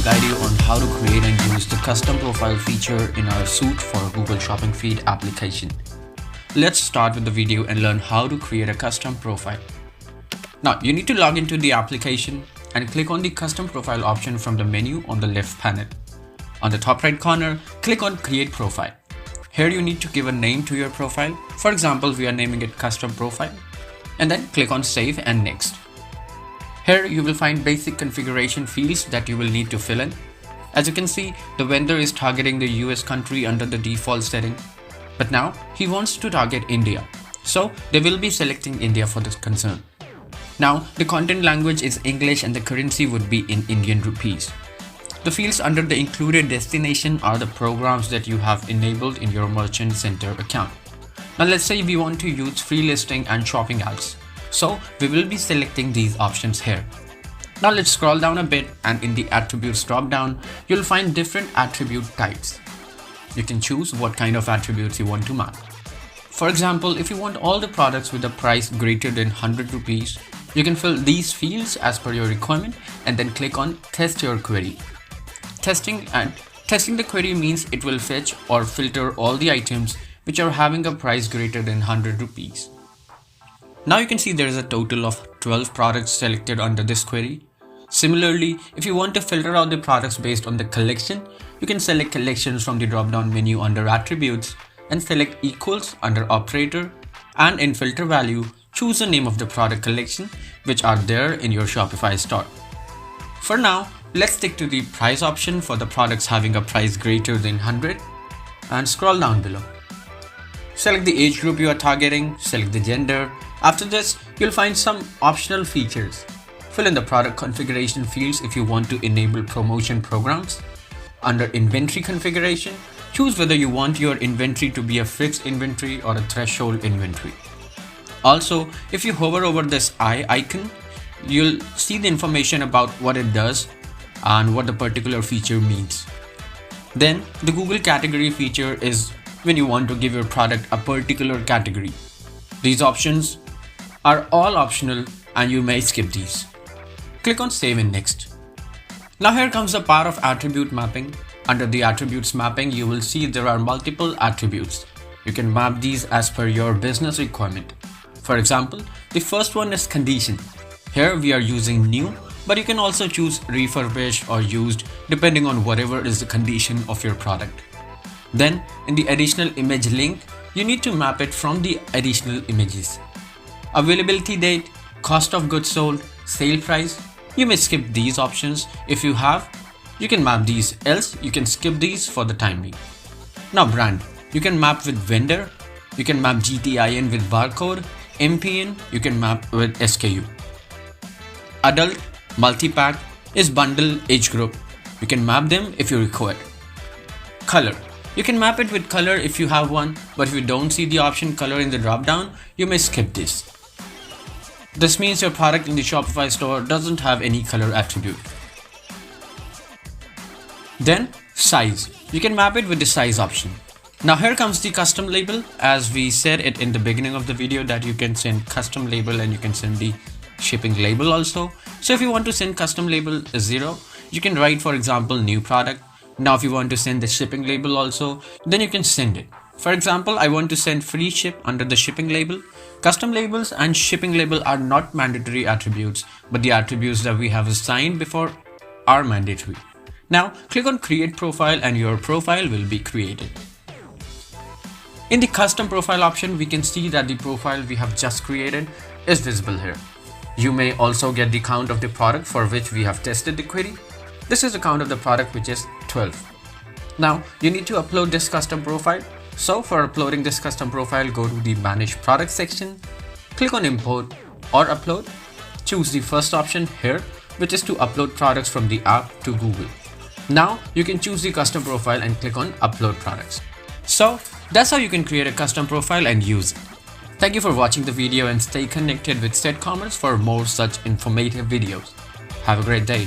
guide you on how to create and use the custom profile feature in our suite for Google Shopping Feed application. Let's start with the video and learn how to create a custom profile. Now you need to log into the application and click on the custom profile option from the menu on the left panel. On the top right corner, click on create profile. Here you need to give a name to your profile. For example, we are naming it custom profile, and then click on save and next. Here you will find basic configuration fields that you will need to fill in. As you can see, the vendor is targeting the US country under the default setting, but now he wants to target India. So they will be selecting India for this concern. Now the content language is English and the currency would be in Indian rupees. The fields under the included destination are the programs that you have enabled in your Merchant Center account. Now let's say we want to use free listing and shopping ads. So we will be selecting these options here. Now let's scroll down a bit, and in the attributes drop down, you'll find different attribute types. You can choose what kind of attributes you want to map. For example, if you want all the products with a price greater than 100 rupees, you can fill these fields as per your requirement and then click on test your query. Testing the query means it will fetch or filter all the items which are having a price greater than 100 rupees. Now you can see there is a total of 12 products selected under this query. Similarly, if you want to filter out the products based on the collection, you can select collections from the drop-down menu under attributes and select equals under operator, and in filter value, choose the name of the product collection which are there in your Shopify store. For now, let's stick to the price option for the products having a price greater than 100 and scroll down below. Select the age group you are targeting, select the gender. After this, you'll find some optional features. Fill in the product configuration fields if you want to enable promotion programs. Under inventory configuration, choose whether you want your inventory to be a fixed inventory or a threshold inventory. Also, if you hover over this eye icon, you'll see the information about what it does and what the particular feature means. Then the Google category feature is when you want to give your product a particular category. These options are all optional and you may skip these. Click on save and next. Now here comes the part of attribute mapping. Under the attributes mapping, you will see there are multiple attributes. You can map these as per your business requirement. For example, the first one is condition. Here we are using new, but you can also choose refurbished or used depending on whatever is the condition of your product. Then in the additional image link, you need to map it from the additional images. Availability date, cost of goods sold, sale price. You may skip these options. If you have, you can map these, else you can skip these for the time being. Now brand, you can map with vendor, you can map GTIN with barcode, MPN, you can map with SKU. Adult, multi-pack is bundle, age group. You can map them if you require. Color. You can map it with color if you have one, but if you don't see the option color in the drop-down, you may skip this. This means your product in the Shopify store doesn't have any color attribute. Then size. You can map it with the size option. Now here comes the custom label. As we said it in the beginning of the video that you can send custom label and you can send the shipping label also. So if you want to send custom label 0, you can write, for example, new product. Now if you want to send the shipping label also, then you can send it. For example, I want to send free ship under the shipping label. Custom labels and shipping label are not mandatory attributes, but the attributes that we have assigned before are mandatory. Now click on create profile and your profile will be created. In the custom profile option, we can see that the profile we have just created is visible here. You may also get the count of the product for which we have tested the query. This is the count of the product, which is 12. Now you need to upload this custom profile. So for uploading this custom profile, go to the manage product section, click on import or upload. Choose the first option here, which is to upload products from the app to Google. Now you can choose the custom profile and click on upload products. So that's how you can create a custom profile and use it. Thank you for watching the video and stay connected with SET Commerce for more such informative videos. Have a great day.